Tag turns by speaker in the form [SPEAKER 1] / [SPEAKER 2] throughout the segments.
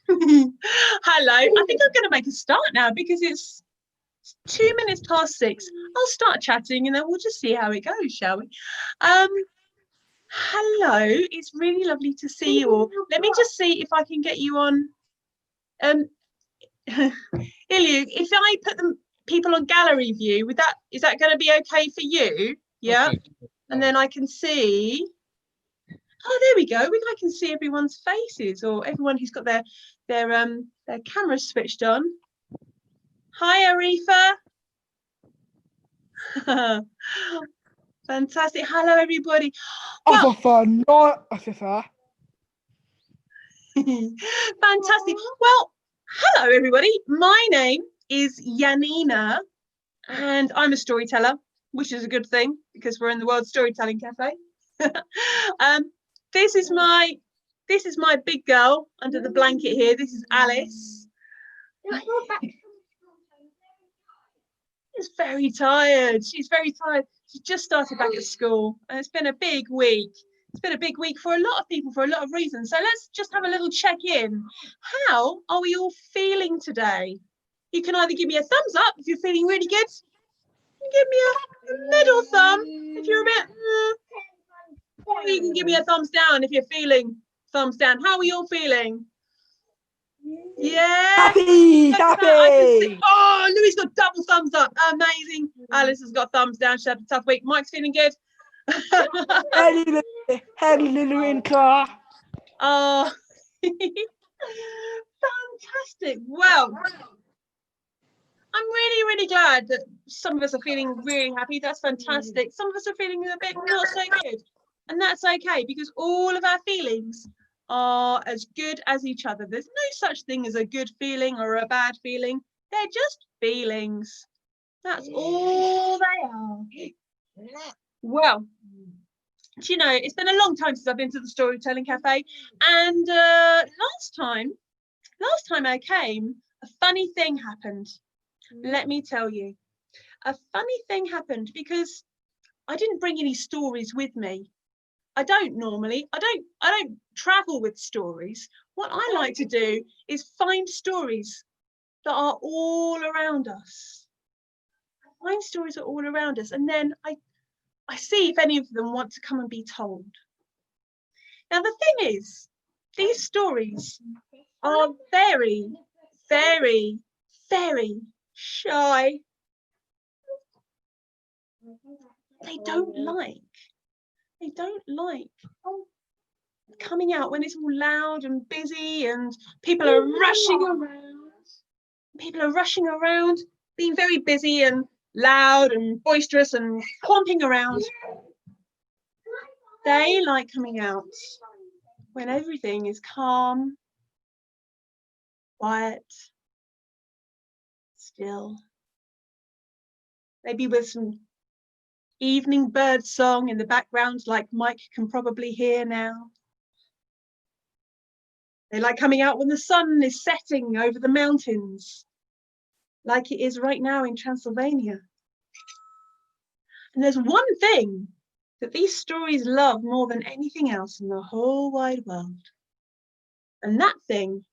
[SPEAKER 1] Hello. I think I'm going to make a start now because it's 6:02. I'll start chatting and then we'll just see how it goes, shall we? Um, Hello. It's really lovely to see you all. Let me just see if I can get you on. Ilyu, if I put them people on gallery view, is that going to be okay for you? Yeah.
[SPEAKER 2] Okay.
[SPEAKER 1] And then I can see. Oh, there we go. I can see everyone's faces, or everyone who's got their cameras switched on. Hi, Arifa. Fantastic. Hello, everybody. Well,
[SPEAKER 3] Afifa.
[SPEAKER 1] fantastic. Well, hello, everybody. My name is Janina, and I'm a storyteller, which is a good thing because we're in the World Storytelling Cafe. This is my big girl under the blanket here. This is Alice. She's very tired. She's very tired. She just started back at school, and it's been a big week. It's been a big week for a lot of people for a lot of reasons. So let's just have a little check-in. How are we all feeling today? You can either give me a thumbs up if you're feeling really good. You can give me a middle thumb if you're a bit. Or you can give me a thumbs down if you're feeling thumbs down. How are you all feeling? Yeah.
[SPEAKER 3] Happy.
[SPEAKER 1] I can see. Oh, Louis got double thumbs up. Amazing. Alice has got thumbs down. She had a tough week. Mike's feeling good.
[SPEAKER 3] Henry Lily in car.
[SPEAKER 1] Oh, fantastic. Well, I'm really, really glad that some of us are feeling really happy. That's fantastic. Some of us are feeling a bit not so good. And that's okay because all of our feelings are as good as each other. There's no such thing as a good feeling or a bad feeling. They're just feelings. That's all they are. Well, do you know, it's been a long time since I've been to the Storytelling Cafe. And last time I came, a funny thing happened. Let me tell you. A funny thing happened because I didn't bring any stories with me. I don't normally. I don't travel with stories. What I like to do is find stories that are all around us. I find stories that are all around us, and then I see if any of them want to come and be told. Now the thing is, these stories are very, very, very shy. They don't like coming out when it's all loud and busy and people are rushing around. People are rushing around, being very busy and loud and boisterous and clomping around. They like coming out when everything is calm, quiet, still. Maybe with some evening bird song in the background like Mike can probably hear now. They like coming out when the sun is setting over the mountains, like it is right now in Transylvania. And there's one thing that these stories love more than anything else in the whole wide world. And that thing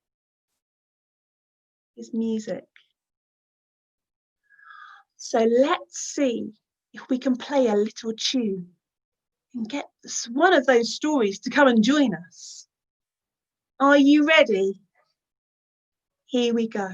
[SPEAKER 1] is music. So let's see if we can play a little tune and get one of those stories to come and join us. Are you ready? Here we go.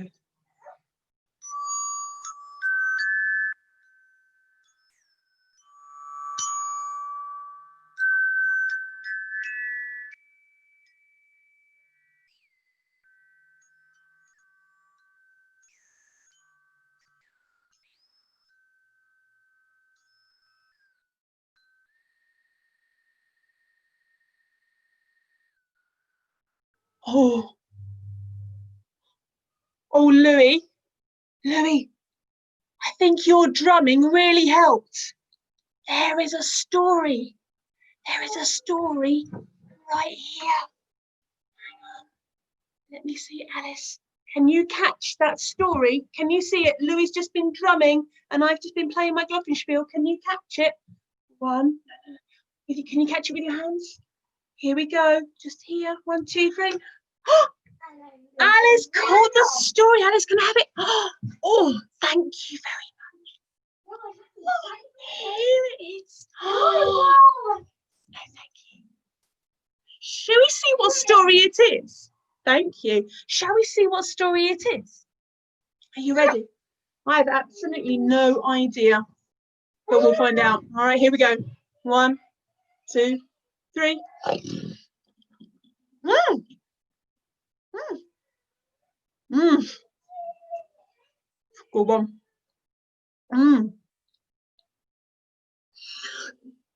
[SPEAKER 1] Oh, Louis, I think your drumming really helped. There is a story right here. Hang on, let me see, Alice. Can you catch that story? Can you see it? Louis just been drumming and I've just been playing my glockenspiel. Can you catch it? One. Can you catch it with your hands? Here we go. Just here. 1, 2, 3. Alice caught the story. Alice can have it. Oh, thank you very much. Here it is. Oh, no, thank you. Shall we see what story it is? Thank you. Shall we see what story it is? Are you ready? I have absolutely no idea, but we'll find out. All right, here we go. 1, 2, 3. Mm. Mm. Mm. Good one. Mm.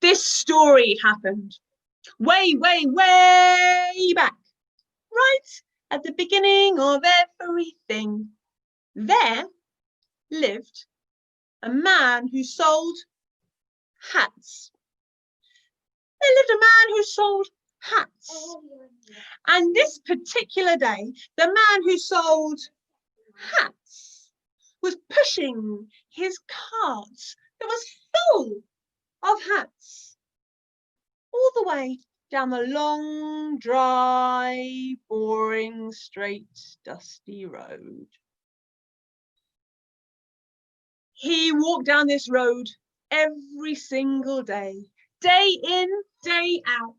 [SPEAKER 1] This story happened way, way, way back, right at the beginning of everything. There lived a man who sold hats. There lived a man who sold hats. And this particular day, the man who sold hats was pushing his cart that was full of hats all the way down the long, dry, boring, straight, dusty road. He walked down this road every single day, day in, day out.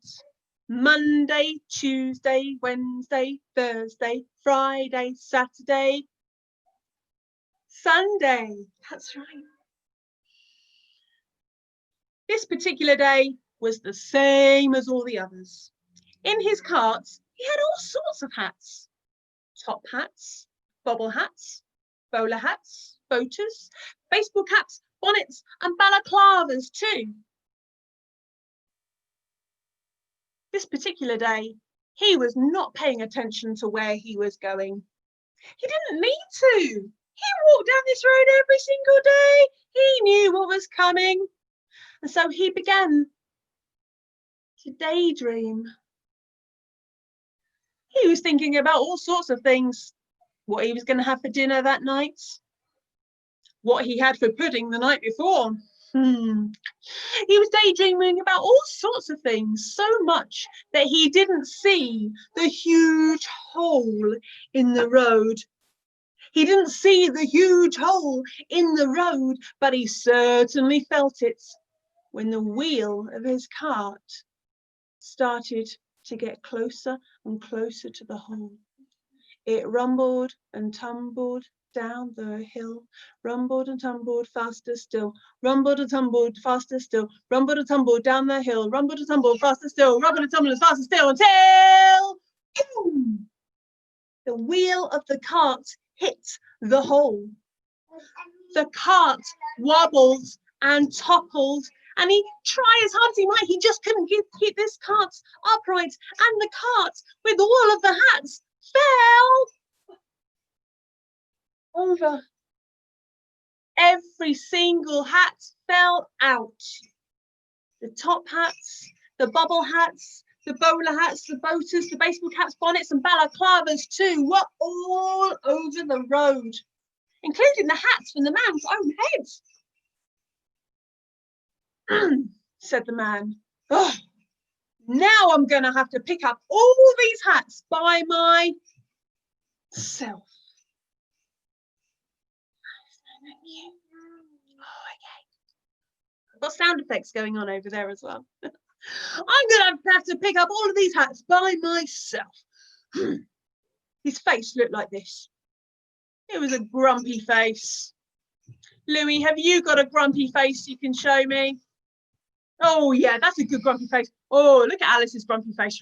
[SPEAKER 1] Monday, Tuesday, Wednesday, Thursday, Friday, Saturday, Sunday. That's right. This particular day was the same as all the others. In his cart, he had all sorts of hats. Top hats, bobble hats, bowler hats, boaters, baseball caps, bonnets, and balaclavas too. This particular day, he was not paying attention to where he was going. He didn't need to. He walked down this road every single day. He knew what was coming. And so he began to daydream. He was thinking about all sorts of things. What he was going to have for dinner that night. What he had for pudding the night before. He was daydreaming about all sorts of things, so much that he didn't see the huge hole in the road. He didn't see the huge hole in the road, but he certainly felt it when the wheel of his cart started to get closer and closer to the hole. It rumbled and tumbled down the hill, rumbled and tumbled faster still, rumbled and tumbled faster still, rumbled and tumbled down the hill, rumbled and tumbled faster still, rumbled and tumbled faster still, until boom, the wheel of the cart hit the hole. The cart wobbled and toppled, and he tried as hard as he might, he just couldn't keep this cart upright, and the cart with all of the hats fell over. Every single hat fell out. The top hats, the bubble hats, the bowler hats, the boaters, the baseball caps, bonnets and balaclavas too were all over the road, including the hats from the man's own head. Said the man, oh, now I'm going to have to pick up all these hats by myself. Oh, okay. I've got sound effects going on over there as well. I'm going to have to pick up all of these hats by myself. His face looked like this. It was a grumpy face. Louis, have you got a grumpy face you can show me? Oh, yeah, that's a good grumpy face. Oh, look at Alice's grumpy face.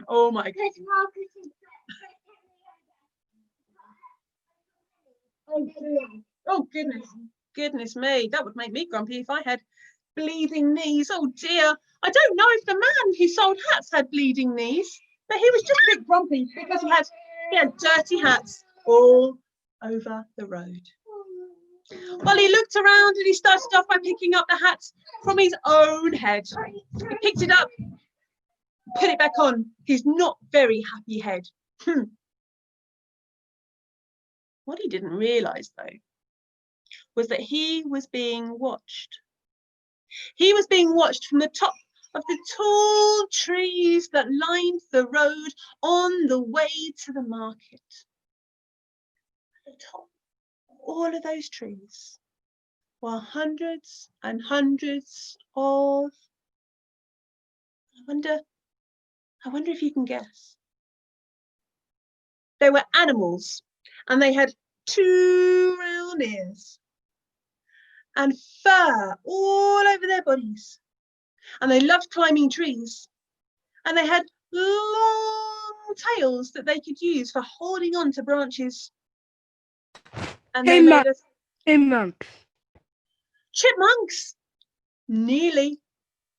[SPEAKER 1] Oh, my God. Oh, goodness me. That would make me grumpy if I had bleeding knees. Oh, dear. I don't know if the man who sold hats had bleeding knees, but he was just a bit grumpy because he had dirty hats all over the road. Well, he looked around and he started off by picking up the hats from his own head. He picked it up, put it back on his not very happy head. What he didn't realise, though, was that he was being watched. He was being watched from the top of the tall trees that lined the road on the way to the market. At the top of all of those trees were hundreds and hundreds of, I wonder if you can guess. They were animals, and they had 2 round ears and fur all over their bodies. And they loved climbing trees. And they had long tails that they could use for holding on to branches. And they made us
[SPEAKER 3] Chipmunks.
[SPEAKER 1] Chipmunks. Nearly.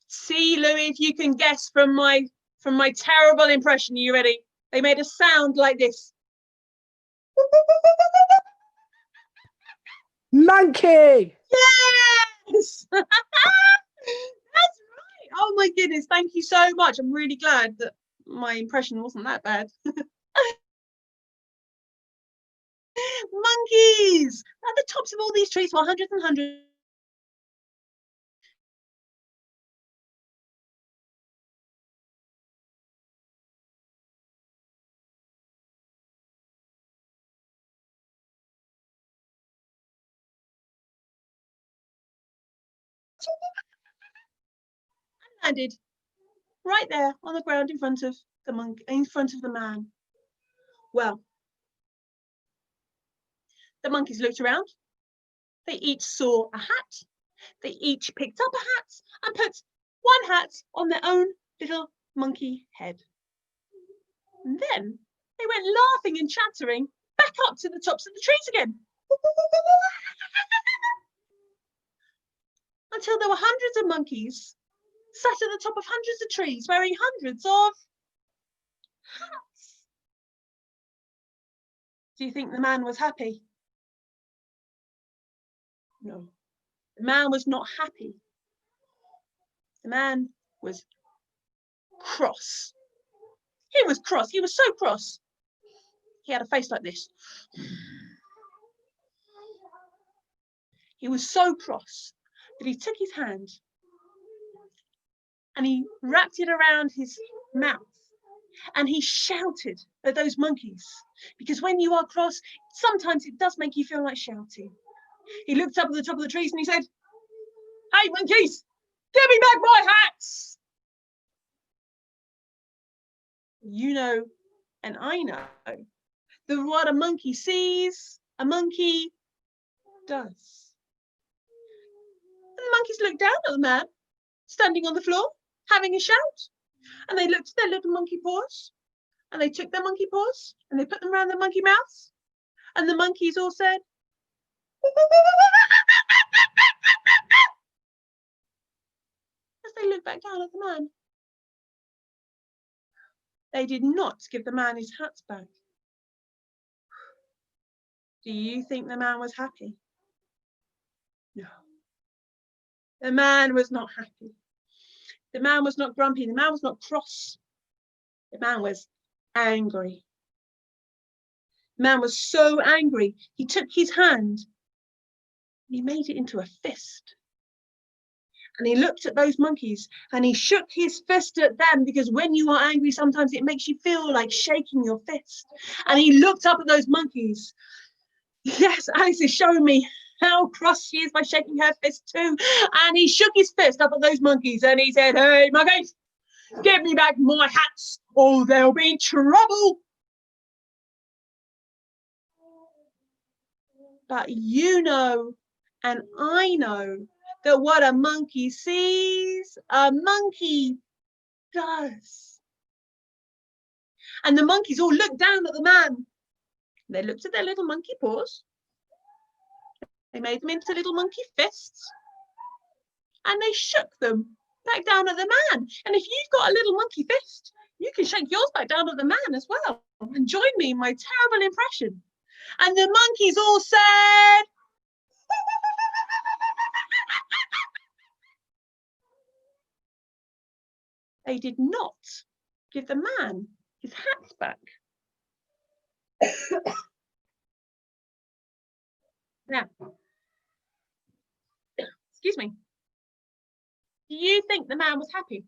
[SPEAKER 1] See, Louis, if you can guess from my terrible impression. Are you ready? They made a sound like this.
[SPEAKER 3] Monkey.
[SPEAKER 1] Yes! That's right. Oh my goodness, thank you so much. I'm really glad that my impression wasn't that bad. Monkeys! At the tops of all these trees were hundreds and hundreds. And landed right there on the ground in front of the monkey, in front of the man. Well, the monkeys looked around. They each saw a hat. They each picked up a hat and put one hat on their own little monkey head. And then they went laughing and chattering back up to the tops of the trees again. Until there were hundreds of monkeys sat at the top of hundreds of trees wearing hundreds of hats. Do you think the man was happy? No, the man was not happy. The man was cross. He was cross. He was so cross. He had a face like this. He was so cross that he took his hand and he wrapped it around his mouth and he shouted at those monkeys, because when you are cross, sometimes it does make you feel like shouting. He looked up at the top of the trees and he said, "Hey monkeys, give me back my hats!" You know, and I know, that what a monkey sees, a monkey does. And the monkeys looked down at the man standing on the floor, having a shout. And they looked at their little monkey paws, and they took their monkey paws and they put them around their monkey mouths. And the monkeys all said, as they looked back down at the man. They did not give the man his hats back. Do you think the man was happy? No. The man was not happy. The man was not grumpy. The man was not cross. The man was angry. The man was so angry, he took his hand and he made it into a fist. And he looked at those monkeys and he shook his fist at them, because when you are angry, sometimes it makes you feel like shaking your fist. And he looked up at those monkeys. Yes, Alice is showing me how cross she is by shaking her fist too. And he shook his fist up at those monkeys and he said, "Hey, monkeys, give me back my hats or there'll be trouble." But you know, and I know, that what a monkey sees, a monkey does. And the monkeys all looked down at the man. They looked at their little monkey paws. They made them into little monkey fists. And they shook them back down at the man. And if you've got a little monkey fist, you can shake yours back down at the man as well. And join me in my terrible impression. And the monkeys all said, they did not give the man his hats back. Now, excuse me. Do you think the man was happy?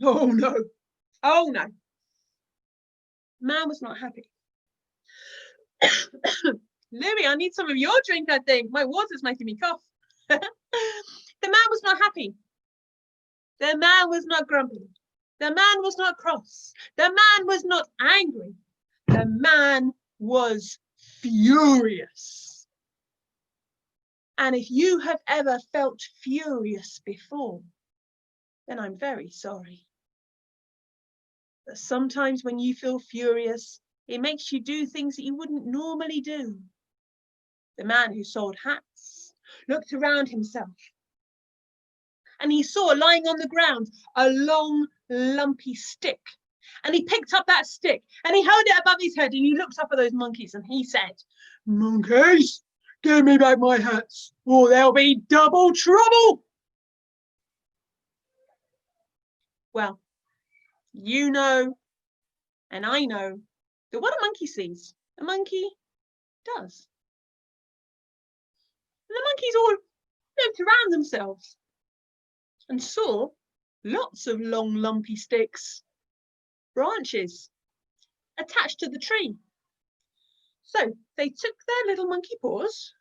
[SPEAKER 1] Oh no. Oh no. Man was not happy. Louis, I need some of your drink, I think. My water's making me cough. The man was not happy. The man was not grumpy. The man was not cross. The man was not angry. The man was furious. And if you have ever felt furious before, then I'm very sorry. But sometimes when you feel furious, it makes you do things that you wouldn't normally do. The man who sold hats looked around himself and he saw lying on the ground a long, lumpy stick. And he picked up that stick and he held it above his head and he looked up at those monkeys and he said, "Monkeys, give me back my hats or there'll be double trouble." Well, you know, and I know that what a monkey sees, a monkey does. And the monkeys all looked around themselves and saw lots of long, lumpy sticks, branches attached to the tree. So they took their little monkey paws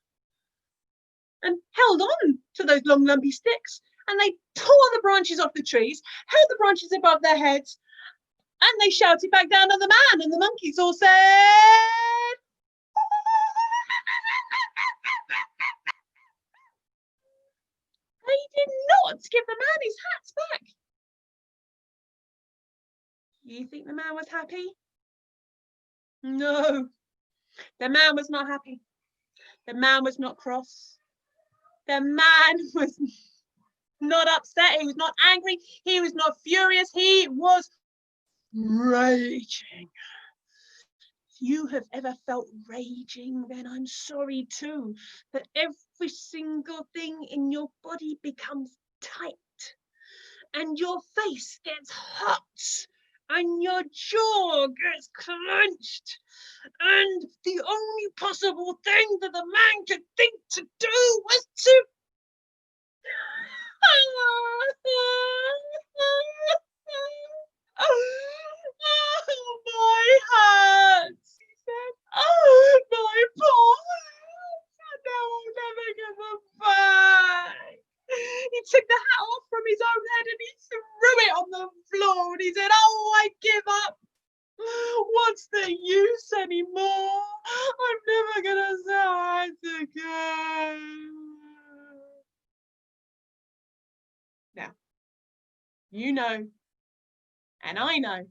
[SPEAKER 1] and held on to those long, lumpy sticks, and they tore the branches off the trees, held the branches above their heads, and they shouted back down at the man, and the monkeys all said, they did not give the man his hats back. You think the man was happy? No, the man was not happy. The man was not cross. The man was not upset. He was not angry. He was not furious. He was raging. If you have ever felt raging, then I'm sorry too, that every single thing in your body becomes tight and your face gets hot and your jaw gets clenched. And the only possible thing that the man could think to do was to oh, my hurts, he said. Oh, my poor hurts. Now I'll never give them back. He took the hat off from his own head and he threw it on the floor and he said, "Oh, I give up. What's the use anymore? I'm never gonna sell hats again." Now, you know, and I know,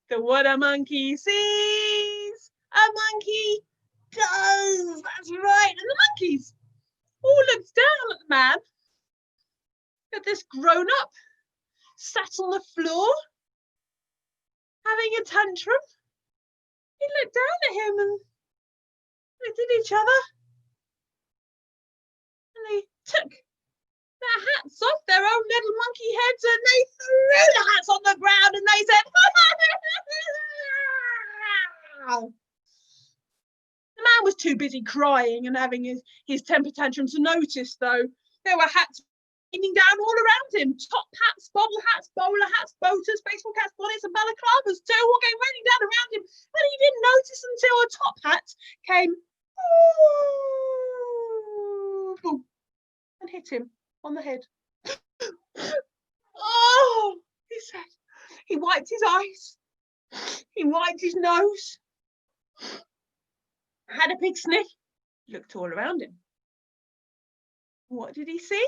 [SPEAKER 1] that what a monkey sees, a monkey does. That's right. And the monkeys all looked down at the man, at this grown-up, sat on the floor, having a tantrum. He looked down at him and looked at each other. And they took their hats off their own little monkey heads and they threw the hats on the ground and they said, The man was too busy crying and having his temper tantrum to notice, though. There were hats raining down all around him. Top hats, bobble hats, bowler hats, boaters, baseball caps, bonnets and balaclavas too, all came raining down around him. But he didn't notice until a top hat came and hit him on the head. Oh, he said. He wiped his eyes. He wiped his nose. Had a big sniff. Looked all around him. What did he see?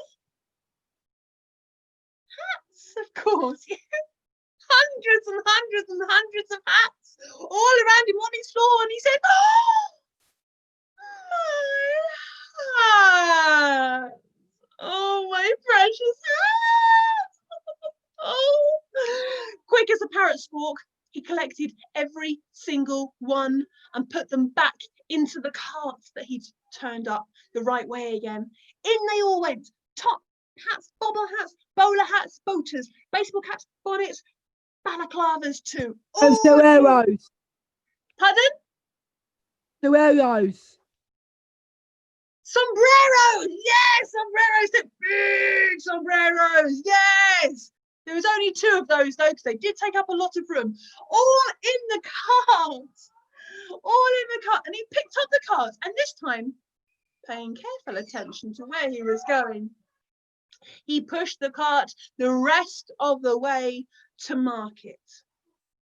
[SPEAKER 1] Hats, of course. Hundreds and hundreds and hundreds of hats all around him on his floor. And he said, "Oh, my hat. Oh, my precious hat." Oh, quick as a parrot squawk, he collected every single one and put them back into the carts that he'd turned up the right way again. In they all went. Top hats, bobble hats, bowler hats, boaters, baseball caps, bonnets, balaclavas too.
[SPEAKER 3] And sombreros.
[SPEAKER 1] Pardon?
[SPEAKER 3] Sombreros.
[SPEAKER 1] Sombreros! Yes, sombreros, the big sombreros, yes! There was only 2 of those though, because they did take up a lot of room. All in the cart. All in the cart. And he picked up the cart, and this time, paying careful attention to where he was going, he pushed the cart the rest of the way to market.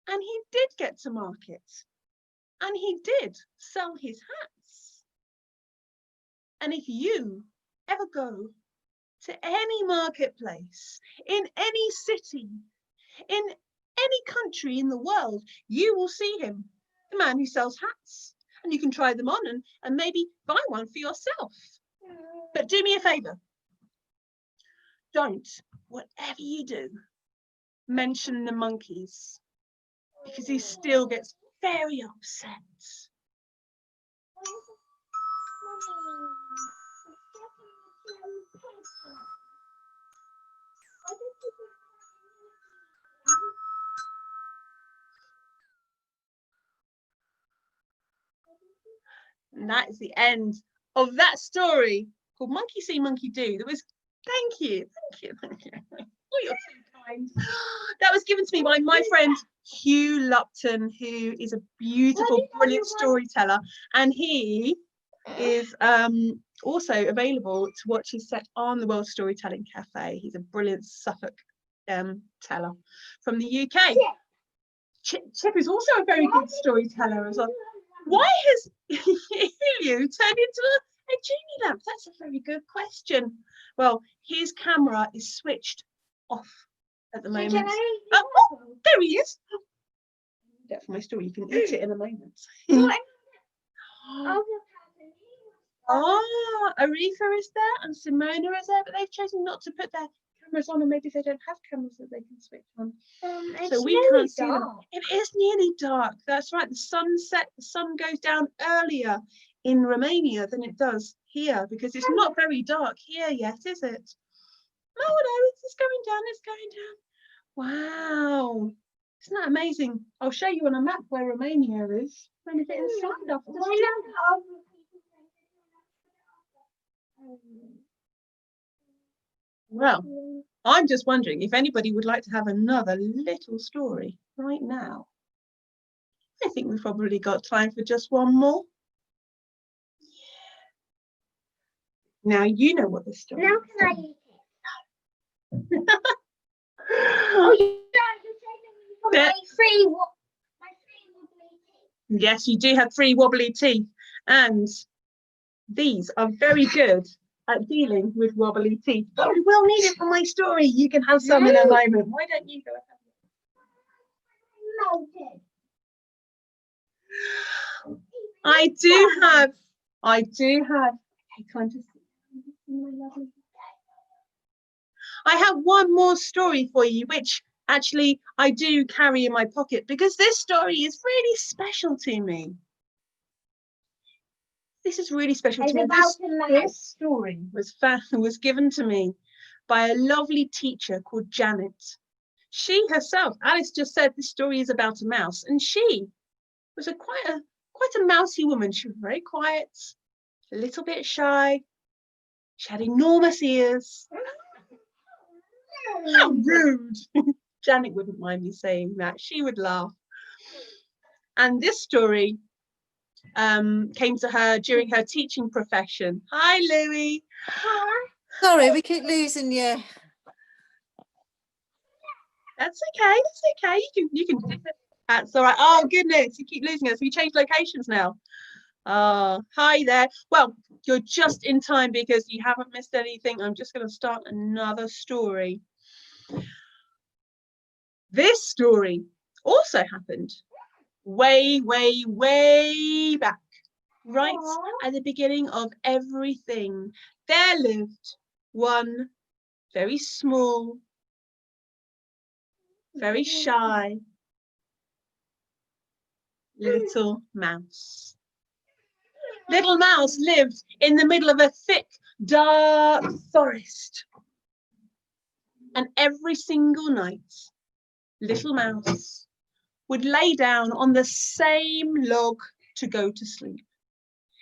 [SPEAKER 1] And he did get to market. And he did sell his hats. And if you ever go to any marketplace, in any city, in any country in the world, you will see him, the man who sells hats. And you can try them on and maybe buy one for yourself. But do me a favour. Don't, whatever you do, mention the monkeys, because he still gets very upset. And that is the end of that story called Monkey See, Monkey Do. That was, thank you. Oh, you're too kind. That was given to me by my friend Hugh Lupton, who is a beautiful, brilliant storyteller. And he is also available to watch his set on the World Storytelling Cafe. He's a brilliant Suffolk teller from the UK. Chip is also a very good storyteller as well. Why has Hugh turned into a genie lamp? That's a very good question. Well, his camera is switched off at the moment. Oh, there he is. That's for my story. You can eat it in a moment. Oh, Aretha is there and Simona is there, but they've chosen not to put their cameras on, and maybe they don't have cameras that they can switch on. So we can't see them. It is nearly dark. That's right. The sun goes down earlier in Romania than it does here, because it's not very dark here yet, is it? Oh no, it's going down. It's going down. Wow. Isn't that amazing? I'll show you on a map where Romania is. When is it inside of Well, I'm just wondering if anybody would like to have another little story right now. I think we've probably got time for just one more. Now you know what the story is.
[SPEAKER 2] Now can I eat it? Oh, yeah, my free wobbly teeth.
[SPEAKER 1] Yes, you do have 3 wobbly teeth, and these are very good at dealing with wobbly teeth. But I will need it for my story. You can have some in a moment. Why don't you go ahead? I do have. Okay, come on, just my lovely. I have one more story for you, which actually I do carry in my pocket, because this story is really special to me. This is really special to me. This story was given to me by a lovely teacher called Janet. She herself, Alice just said this story is about a mouse, and she was quite a mousy woman. She was very quiet, a little bit shy. She had enormous ears. How rude. Janet wouldn't mind me saying that. She would laugh. And this story came to her during her teaching profession. Hi, Louie.
[SPEAKER 2] Hi.
[SPEAKER 4] Sorry, we keep losing you.
[SPEAKER 1] That's okay. That's okay. You can. That's all right. Oh goodness, you keep losing us. We changed locations now. Hi there. Well, you're just in time because you haven't missed anything. I'm just going to start another story. This story also happened way, way, way back, right at the beginning of everything. There lived one very small, very shy little mouse. Little Mouse lived in the middle of a thick, dark forest. And every single night, Little Mouse would lay down on the same log to go to sleep.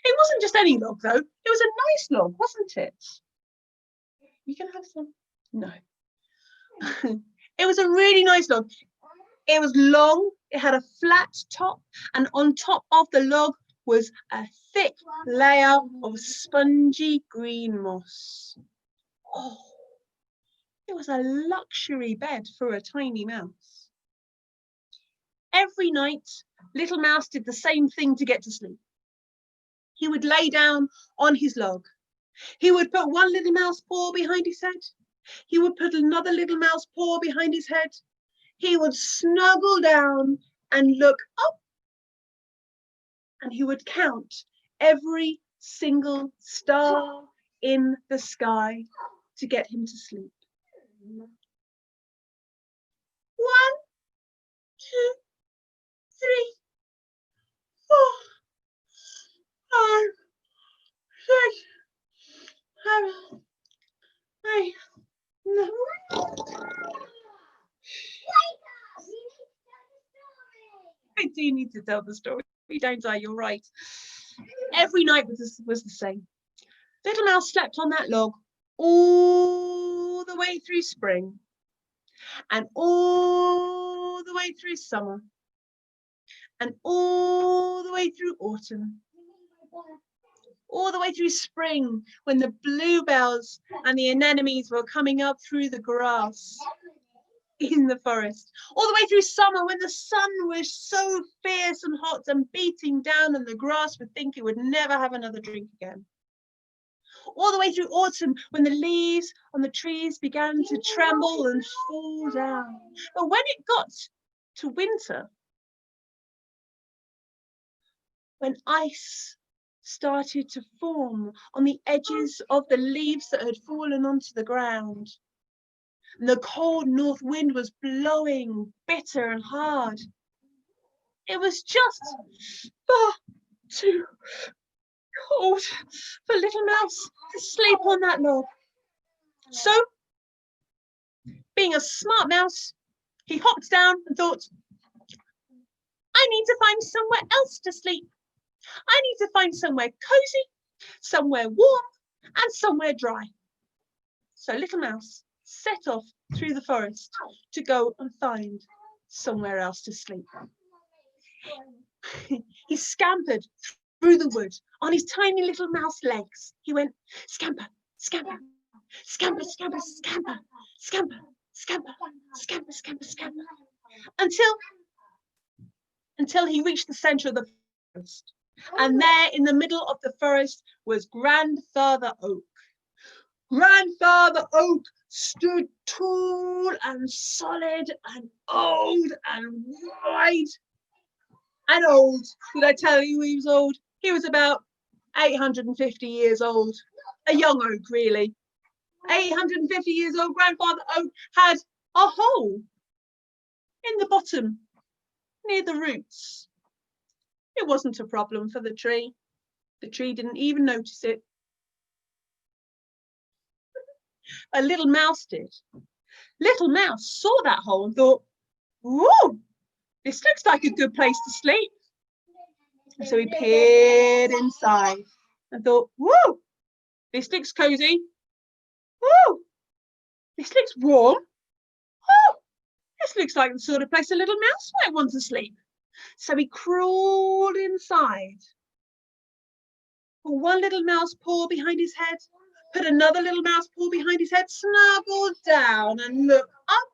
[SPEAKER 1] It wasn't just any log, though. It was a nice log, wasn't it? You can have some. No. It was a really nice log. It was long, it had a flat top, and on top of the log was a thick layer of spongy green moss. Oh, it was a luxury bed for a tiny mouse. Every night, little mouse did the same thing to get to sleep. He would lay down on his log. He would put one little mouse paw behind his head. He would put another little mouse paw behind his head. He would snuggle down and look up, and he would count every single star in the sky to get him to sleep. 1, 2, 3, 4, 5, 6, 7, 8, 9. I do need to tell the story, don't I? You're right. Every night was the same. Little mouse slept on that log all the way through spring and all the way through summer and all the way through autumn, all the way through spring when the bluebells and the anemones were coming up through the grass in the forest, all the way through summer when the sun was so fierce and hot and beating down and the grass would think it would never have another drink again. All the way through autumn when the leaves on the trees began to tremble and fall down. But when it got to winter, when ice started to form on the edges of the leaves that had fallen onto the ground, and the cold north wind was blowing bitter and hard, it was just far too cold for little mouse to sleep on that log. So, being a smart mouse, he hopped down and thought, I need to find somewhere else to sleep. I need to find somewhere cozy, somewhere warm, and somewhere dry. So little mouse set off through the forest to go and find somewhere else to sleep. He scampered through the wood on his tiny little mouse legs. He went scamper, scamper, scamper, scamper, scamper, scamper, scamper, scamper, scamper, scamper, until he reached the center of the forest. And there in the middle of the forest was Grandfather Oak. Grandfather Oak stood tall and solid and old and wide. And old, did I tell you he was old? He was about 850 years old. A young oak, really. 850 years old, Grandfather Oak had a hole in the bottom, near the roots. It wasn't a problem for the tree. The tree didn't even notice it. A little mouse did. Little mouse saw that hole and thought, whoa, this looks like a good place to sleep. And so he peered inside and thought, whoa, this looks cozy. Whoa, this looks warm. Oh, this looks like the sort of place a little mouse might want to sleep. So he crawled inside, put one little mouse paw behind his head, put another little mouse paw behind his head, snuggled down and looked up.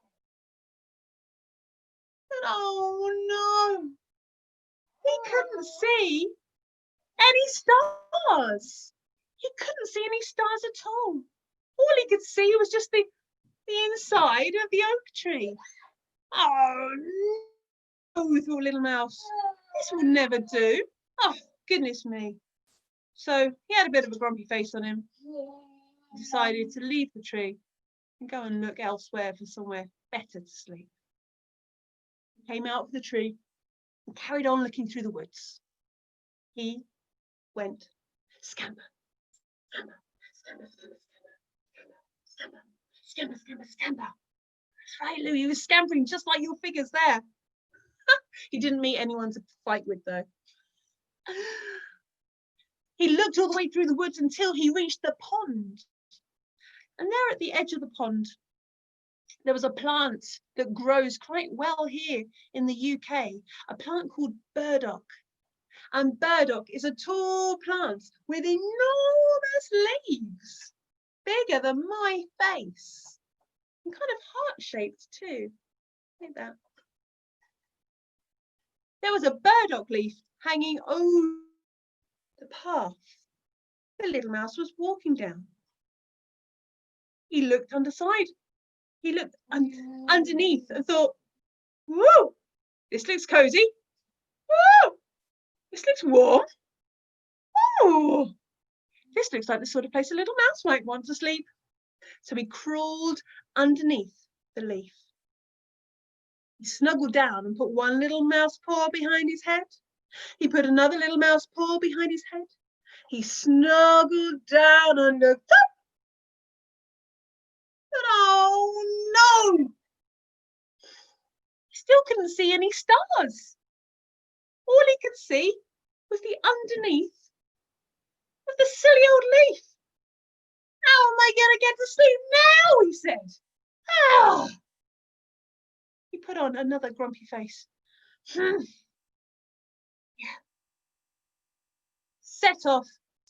[SPEAKER 1] And oh no, he couldn't see any stars. He couldn't see any stars at all. All he could see was just the inside of the oak tree. Oh no, thought little mouse, this will never do. Oh, goodness me. So he had a bit of a grumpy face on him. He decided to leave the tree and go and look elsewhere for somewhere better to sleep. He came out of the tree and carried on looking through the woods. He went scamper, scamper, scamper, scamper, scamper, scamper, scamper, scamper. That's right, Lou, he was scampering just like your figures there. He didn't meet anyone to fight with though. He looked all the way through the woods until he reached the pond. And there at the edge of the pond There was a plant that grows quite well here in the UK, a plant called burdock. And burdock is a tall plant with enormous leaves, bigger than my face, and kind of heart-shaped too, like that. There was a burdock leaf hanging over the path the little mouse was walking down. He looked underside. He looked underneath and thought, whoa, this looks cozy. Whoa, this looks warm. Oh, this looks like the sort of place a little mouse might want to sleep. So he crawled underneath the leaf. He snuggled down and put one little mouse paw behind his head. He put another little mouse paw behind his head. He snuggled down and looked up. But oh no! He still couldn't see any stars. All he could see was the underneath of the silly old leaf. How am I going to get to sleep now? He said. Ah! He put on another grumpy face. Yeah. Set off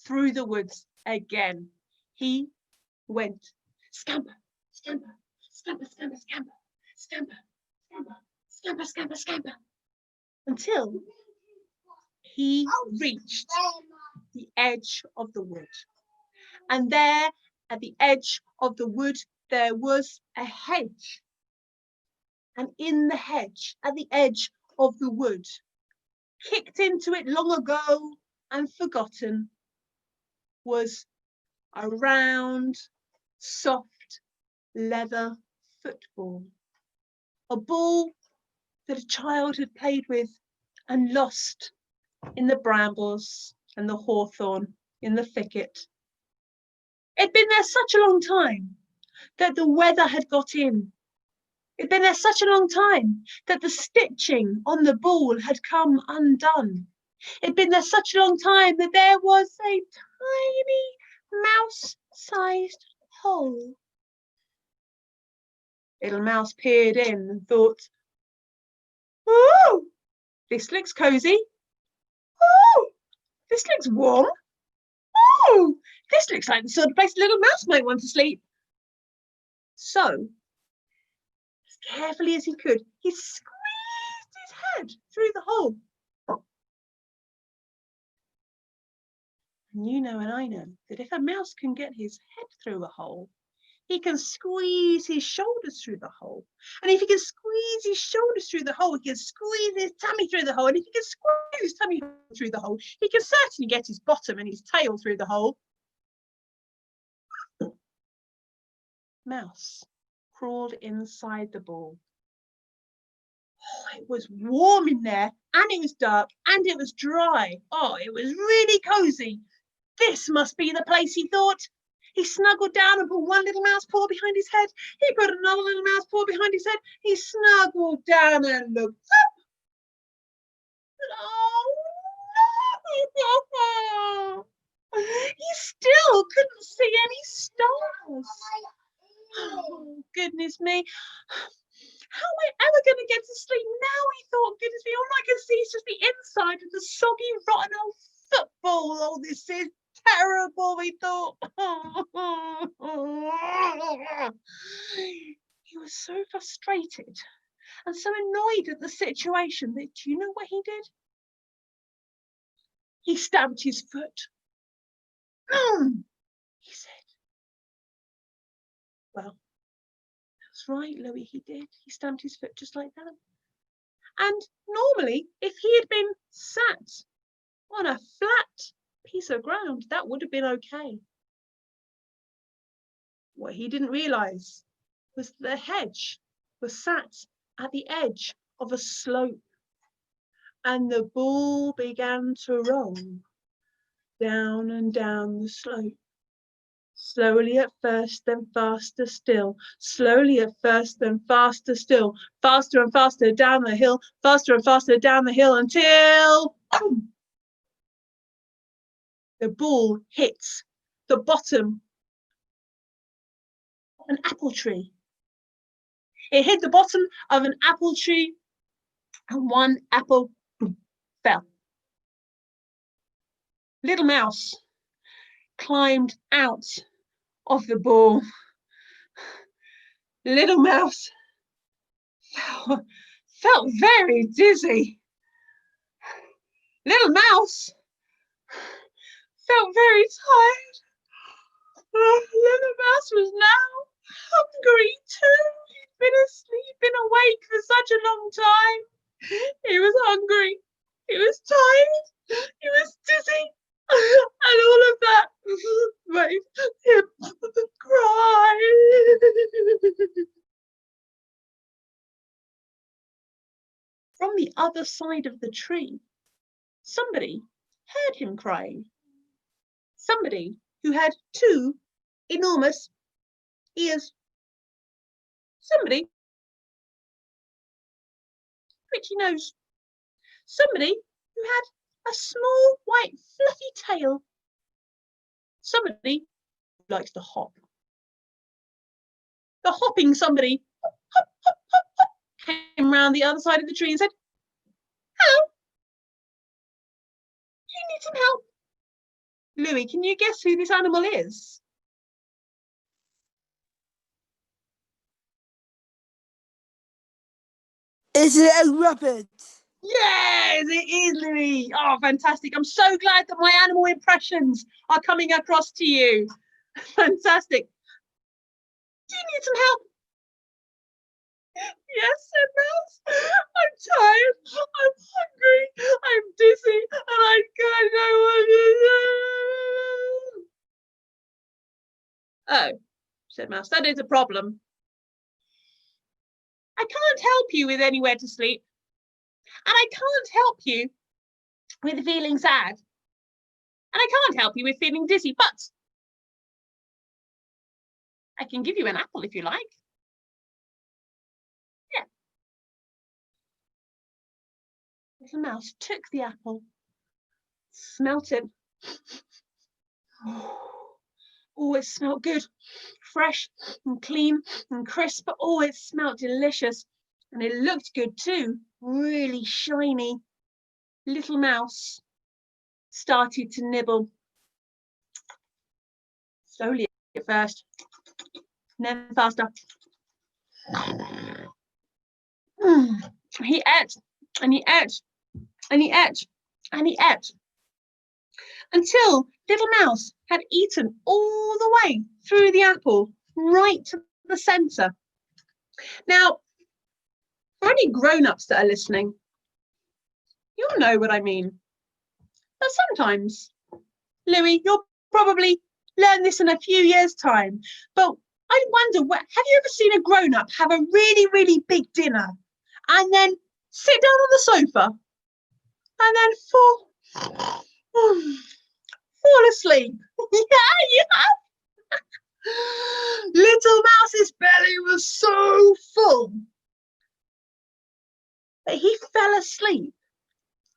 [SPEAKER 1] through the woods again. He went scamper, scamper, scamper, scamper, scamper, scamper, scamper, scamper, scamper, scamper, until he reached the edge of the wood. And there, at the edge of the wood, there was a hedge. And in the hedge, at the edge of the wood, kicked into it long ago and forgotten, was a round, soft, leather football. A ball that a child had played with and lost in the brambles and the hawthorn in the thicket. It'd been there such a long time that the weather had got in. It'd been there such a long time that the stitching on the ball had come undone. It'd been there such a long time that there was a tiny mouse-sized hole. Little mouse peered in and thought, oh, this looks cozy. Oh, this looks warm. Oh, this looks like the sort of place a little mouse might want to sleep. So, as carefully as he could, he squeezed his head through the hole. And you know and I know that if a mouse can get his head through a hole, he can squeeze his shoulders through the hole. And if he can squeeze his shoulders through the hole, he can squeeze his tummy through the hole. And if he can squeeze his tummy through the hole, he can certainly get his bottom and his tail through the hole. Mouse crawled inside the ball. Oh, it was warm in there, and it was dark, and it was dry. Oh, it was really cozy. This must be the place, he thought. He snuggled down and put one little mouse paw behind his head. He put another little mouse paw behind his head. He snuggled down and looked up. But oh no! He still couldn't see any stars. Oh, goodness me. How am I ever going to get to sleep now? He thought, goodness me, all I can see is just the inside of the soggy, rotten old football. Oh, this is terrible, he thought. He was so frustrated and so annoyed at the situation that, do you know what he did? He stamped his foot. He said, well, that's right, Louis, he did. He stamped his foot just like that. And normally, if he had been sat on a flat piece of ground, that would have been okay. What he didn't realise was the hedge was sat at the edge of a slope, and the ball began to roll down and down the slope. Slowly at first, then faster still. Slowly at first, then faster still. Faster and faster down the hill. Faster and faster down the hill until boom, the ball hits the bottom of an apple tree. It hit the bottom of an apple tree, and one apple fell. Little Mouse climbed out of the ball. Little Mouse felt very dizzy. Little Mouse felt very tired. Little Mouse was now hungry too. He'd been awake for such a long time. He was hungry. He was tired. He was dizzy. And all of that made him cry. From the other side of the tree, somebody heard him crying. Somebody who had 2 enormous ears. Somebody pretty nose. Somebody who had a small white fluffy tail. Somebody who likes to hop. The hopping somebody hop, hop, hop, hop, hop, came round the other side of the tree and said, "Hello, do you need some help?" Louis, can you guess who this animal is?
[SPEAKER 3] Is it a rabbit?
[SPEAKER 1] Yes, it is, Louis. Oh, fantastic. I'm so glad that my animal impressions are coming across to you. Fantastic. Do you need some help? Yes, said Mouse. I'm tired, I'm hungry, I'm dizzy, and I don't know what to do. Oh, said Mouse, that is a problem. I can't help you with anywhere to sleep. And I can't help you with feeling sad. And I can't help you with feeling dizzy, but I can give you an apple if you like. Yeah. Little Mouse took the apple, smelt it. Oh, it smelled good, fresh and clean and crisp. Oh, it smelled delicious. And it looked good too, really shiny. Little Mouse started to nibble. Slowly at first, then faster. He ate, and he ate, and he ate, and he ate, until Little Mouse had eaten all the way through the apple, right to the centre. Now, for any grown-ups that are listening, you'll know what I mean. But sometimes, Louis, you'll probably learn this in a few years' time. But I wonder, have you ever seen a grown-up have a really, really big dinner and then sit down on the sofa and then fall asleep? Yeah, you have. Little Mouse's belly was so full that he fell asleep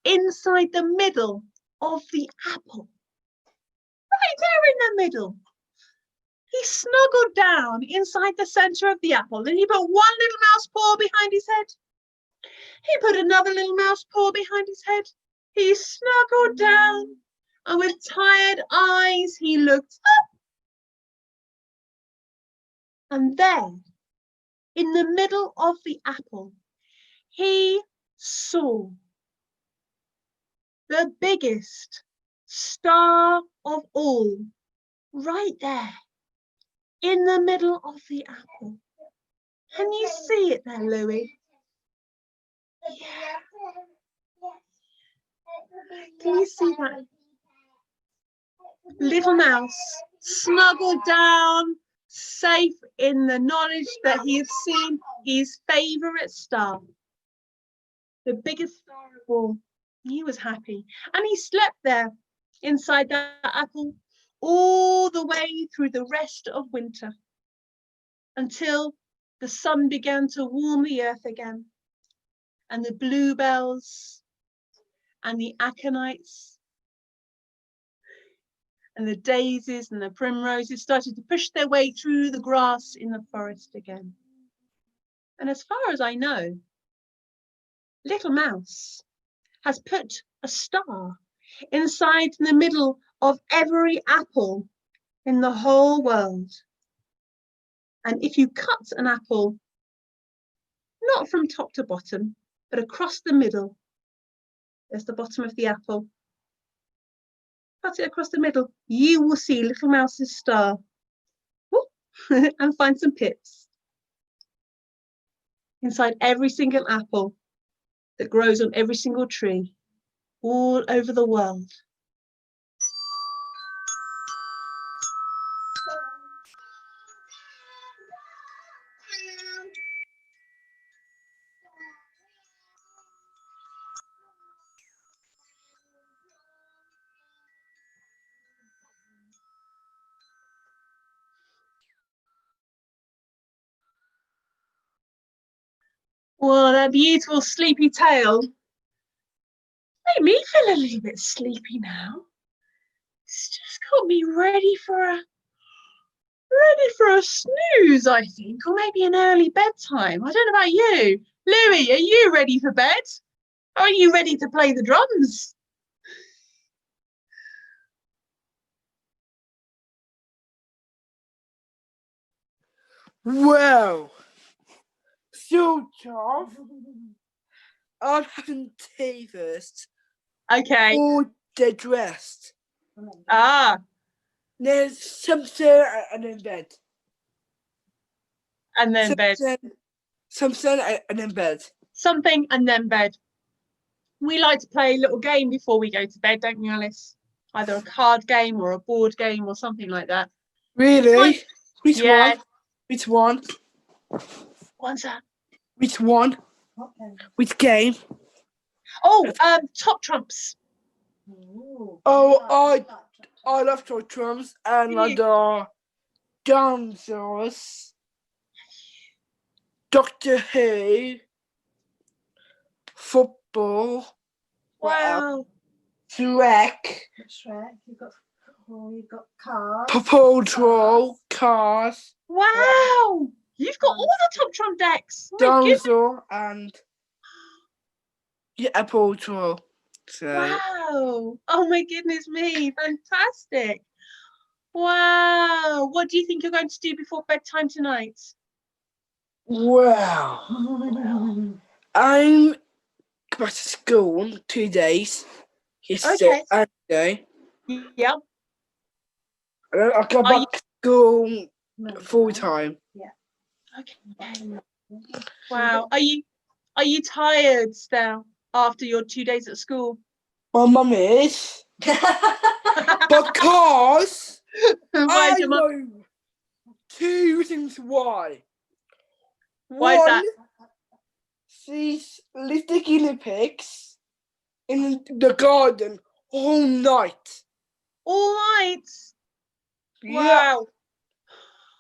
[SPEAKER 1] inside the middle of the apple. Right there in the middle. He snuggled down inside the centre of the apple, and he put one little mouse paw behind his head. He put another little mouse paw behind his head. He snuggled down, and with tired eyes, he looked up. And there, in the middle of the apple, he saw the biggest star of all, right there, in the middle of the apple. Can you see it there, Louis? Yeah. Can you see that? Little Mouse snuggled down, safe in the knowledge that he has seen his favourite star. The biggest star of all. He was happy. And he slept there inside that apple all the way through the rest of winter, until the sun began to warm the earth again, and the bluebells and the aconites and the daisies and the primroses started to push their way through the grass in the forest again. And as far as I know, Little Mouse has put a star inside the middle of every apple in the whole world. And if you cut an apple, not from top to bottom, but across the middle, there's the bottom of the apple. Cut it across the middle, you will see Little Mouse's star. And find some pips inside every single apple that grows on every single tree all over the world. Well, that beautiful sleepy tale made me feel a little bit sleepy now. It's just got me ready for a snooze, I think, or maybe an early bedtime. I don't know about you. Louie, are you ready for bed? Or are you ready to play the drums?
[SPEAKER 3] Well, so Charles, I'm having tea first.
[SPEAKER 1] Okay.
[SPEAKER 3] All they're dressed.
[SPEAKER 1] Ah,
[SPEAKER 3] There's something and then bed.
[SPEAKER 1] and then bed.
[SPEAKER 3] Something and then bed.
[SPEAKER 1] Something and then bed. We like to play a little game before we go to bed, don't we, Alice? Either a card game or a board game or something like that.
[SPEAKER 3] Really? Which
[SPEAKER 1] Yeah.
[SPEAKER 3] one? Which one?
[SPEAKER 1] What's that?
[SPEAKER 3] Which one? Which game?
[SPEAKER 1] Oh, top trumps.
[SPEAKER 3] Oh, I love toy drums and I
[SPEAKER 1] You-
[SPEAKER 3] the dinosaurs. Doctor Who. Football.
[SPEAKER 1] Wow.
[SPEAKER 3] Shrek.
[SPEAKER 2] You've got cars.
[SPEAKER 3] Paw Patrol. Cars.
[SPEAKER 1] Wow. You've got all the top trump decks. Oh my goodness.
[SPEAKER 3] Dinosaur and Paw Patrol. So
[SPEAKER 1] Wow. Oh my goodness me. Fantastic. Wow. What do you think you're going to do before bedtime tonight?
[SPEAKER 3] wow. I'm back to school in 2 days. Yesterday
[SPEAKER 1] Okay.
[SPEAKER 3] and today.
[SPEAKER 1] Yeah.
[SPEAKER 3] And then I go
[SPEAKER 1] Are
[SPEAKER 3] back to school full time.
[SPEAKER 1] Okay. Wow. Are you tired now after your 2 days at school?
[SPEAKER 3] My mum is because
[SPEAKER 1] Why
[SPEAKER 3] I
[SPEAKER 1] is your mum?
[SPEAKER 3] know 2 reasons why.
[SPEAKER 1] Why is
[SPEAKER 3] One,
[SPEAKER 1] that?
[SPEAKER 3] she's left the guinea pigs in the garden all night.
[SPEAKER 1] All night.
[SPEAKER 3] Yeah.
[SPEAKER 1] Wow.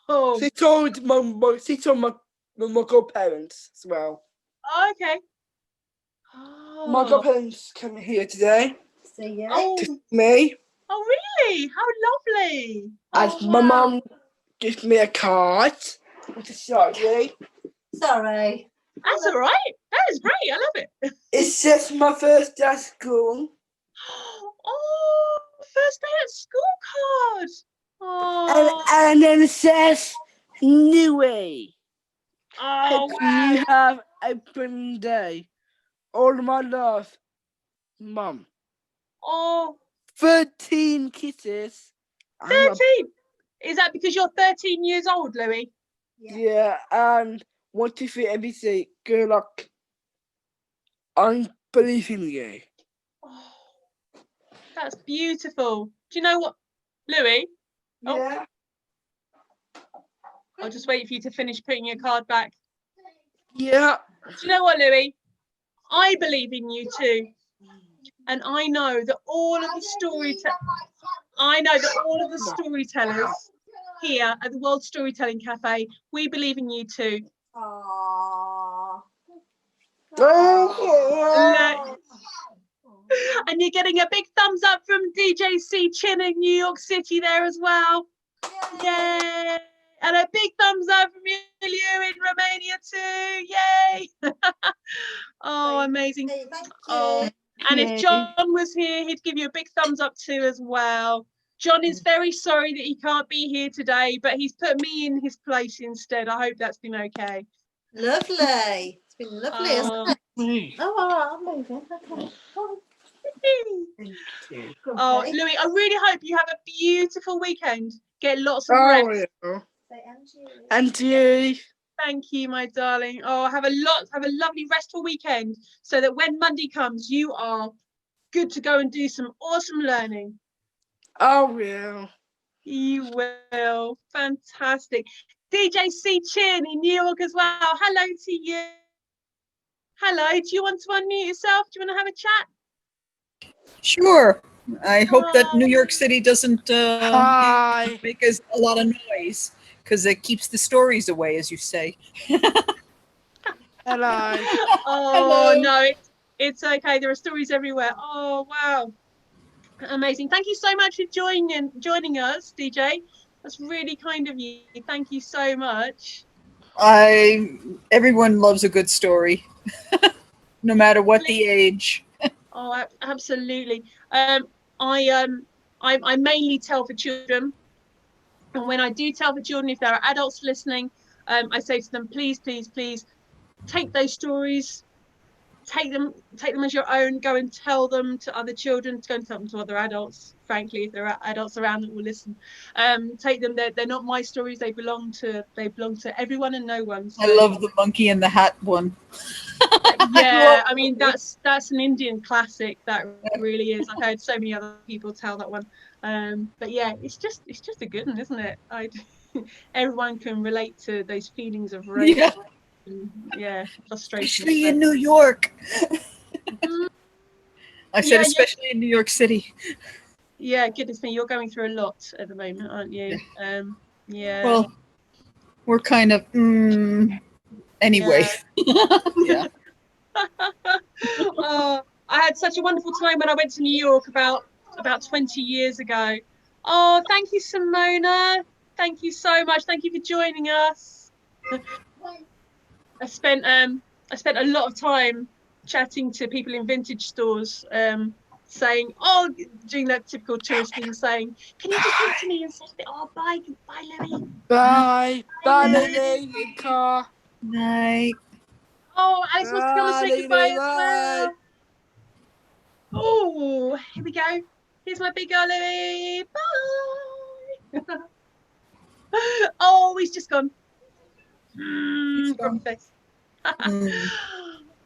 [SPEAKER 1] Oh,
[SPEAKER 3] She told my godparents as well.
[SPEAKER 1] okay.
[SPEAKER 3] My
[SPEAKER 1] Oh,
[SPEAKER 3] godparents came here today
[SPEAKER 1] oh,
[SPEAKER 3] to see me.
[SPEAKER 1] oh, really? How lovely.
[SPEAKER 3] And
[SPEAKER 1] Oh,
[SPEAKER 3] my
[SPEAKER 1] wow.
[SPEAKER 3] mum gave me a card, which is sorry.
[SPEAKER 2] Sorry.
[SPEAKER 1] That's all right. That is great. I love it.
[SPEAKER 3] It says my first day at school.
[SPEAKER 1] Oh, first day at school card. Oh,
[SPEAKER 3] And then it says Newey.
[SPEAKER 1] oh,
[SPEAKER 3] Hope you
[SPEAKER 1] wow.
[SPEAKER 3] have a brilliant day. All my love, Mum.
[SPEAKER 1] Oh,
[SPEAKER 3] 13 kisses.
[SPEAKER 1] 13. Is that because you're 13 years old, Louis?
[SPEAKER 3] Yeah, and 1, 2, 3, ABC. Good luck. I'm believing you.
[SPEAKER 1] Oh, that's beautiful. Do you know what, Louis? Oh.
[SPEAKER 3] Yeah.
[SPEAKER 1] I'll just wait for you to finish putting your card back.
[SPEAKER 3] Yeah.
[SPEAKER 1] Do you know what, Louis? I believe in you too. And I know that all of the storytellers here at the World Storytelling Cafe, we believe in you too.
[SPEAKER 2] Aww.
[SPEAKER 3] Thank you.
[SPEAKER 1] And you're getting a big thumbs up from DJC Chin in New York City there as well. Yay! And a big thumbs up from you in Romania too. Yay! Oh, amazing.
[SPEAKER 2] Thank you.
[SPEAKER 1] Oh, and if John was here, he'd give you a big thumbs up too as well. John is very sorry that he can't be here today, but he's put me in his place instead. I hope that's been okay.
[SPEAKER 2] Lovely. It's been lovely, hasn't
[SPEAKER 1] Oh.
[SPEAKER 2] it?
[SPEAKER 3] Me.
[SPEAKER 2] Oh, all right, I'm moving. Okay.
[SPEAKER 1] Oh,
[SPEAKER 2] Okay.
[SPEAKER 1] Louis, I really hope you have a beautiful weekend. Get lots of
[SPEAKER 3] Oh,
[SPEAKER 1] rest.
[SPEAKER 3] yeah.
[SPEAKER 2] Say and you.
[SPEAKER 3] And you.
[SPEAKER 1] Thank you, my darling. Oh, have a lovely restful weekend so that when Monday comes, you are good to go and do some awesome learning.
[SPEAKER 3] Oh, yeah.
[SPEAKER 1] You will. Fantastic. DJ C Chin in New York as well. Hello to you. Hello. Do you want to unmute yourself? Do you want to have a chat?
[SPEAKER 5] Sure. I hope that
[SPEAKER 1] Oh.
[SPEAKER 5] New York City doesn't
[SPEAKER 3] Hi.
[SPEAKER 5] make us a lot of noise because it keeps the stories away, as you say.
[SPEAKER 3] Hello.
[SPEAKER 1] Oh,
[SPEAKER 5] Hello.
[SPEAKER 1] no, it's okay. There are stories everywhere. Oh, wow. Amazing. Thank you so much for joining us, DJ. That's really kind of you. Thank you so much.
[SPEAKER 5] Everyone loves a good story, no matter what the age.
[SPEAKER 1] Oh, absolutely. I mainly tell for children, and when I do tell for children, if there are adults listening, I say to them, please, please, please take those stories, take them as your own. Go and tell them to other children. Go and tell them to other adults. Frankly, if there are adults around that will listen, take them. They're not my stories. They belong to everyone and no one. So,
[SPEAKER 5] I love the monkey in the hat one.
[SPEAKER 1] yeah, I mean that's an Indian classic. That really is. I've heard so many other people tell that one. But yeah, it's just a good one, isn't it? Everyone can relate to those feelings of rage.
[SPEAKER 5] Yeah.
[SPEAKER 1] And, yeah, frustration.
[SPEAKER 5] Especially in New York.
[SPEAKER 1] Mhm.
[SPEAKER 5] I said
[SPEAKER 1] Yeah,
[SPEAKER 5] especially in New York City.
[SPEAKER 1] Yeah, goodness me, you're going through a lot at the moment, aren't you? Yeah.
[SPEAKER 5] Well, we're kind of anyway. Yeah.
[SPEAKER 1] Oh, I had such a wonderful time when I went to New York about 20 years ago. Oh, thank you, Simona. Thank you so much. Thank you for joining us. I spent a lot of time chatting to people in vintage stores, saying, oh, doing that typical tourist thing, saying, can you just come to me and say, oh, bye, Louis.
[SPEAKER 3] Bye. Bye,
[SPEAKER 5] Bye.
[SPEAKER 3] Lily. Car.
[SPEAKER 5] Night.
[SPEAKER 1] Oh, Alice wants to come and say
[SPEAKER 3] Bye,
[SPEAKER 1] goodbye as
[SPEAKER 3] bye.
[SPEAKER 1] well. Oh, here we go. Here's my big girl, Louis. Bye. Oh, he's just gone.
[SPEAKER 5] He's gone.
[SPEAKER 1] Face.
[SPEAKER 5] Mm.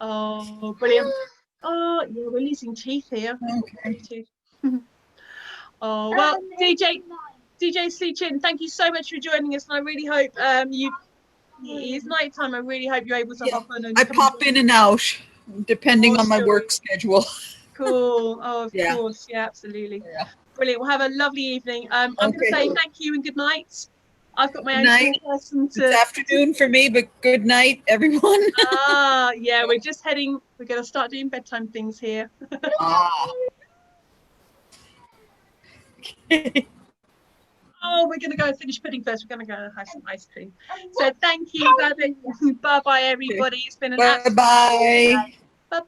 [SPEAKER 1] Oh, brilliant. Oh, yeah, we're losing teeth here.
[SPEAKER 5] Okay.
[SPEAKER 1] Oh, well, DJ C Chin, thank you so much for joining us, and I really hope it's night time. I really hope you're able to hop on and
[SPEAKER 5] I
[SPEAKER 1] come
[SPEAKER 5] pop in and out depending on my
[SPEAKER 1] Awesome.
[SPEAKER 5] work schedule.
[SPEAKER 1] Cool. Oh, of
[SPEAKER 5] Yeah.
[SPEAKER 1] course. Yeah, absolutely.
[SPEAKER 5] Yeah.
[SPEAKER 1] Brilliant. We'll have a lovely evening. I'm going to say thank you and good night. I've got my
[SPEAKER 5] Good
[SPEAKER 1] own
[SPEAKER 5] night.
[SPEAKER 1] small person
[SPEAKER 5] It's
[SPEAKER 1] to.
[SPEAKER 5] afternoon for me, but good night, everyone.
[SPEAKER 1] Yeah, we're just heading. We're going to start doing bedtime things here.
[SPEAKER 5] Ah.
[SPEAKER 1] Oh, we're going to go and finish pudding first. We're going to go and have some ice cream. So thank you. Bye bye, everybody. It's been an absolute
[SPEAKER 5] Bye-bye.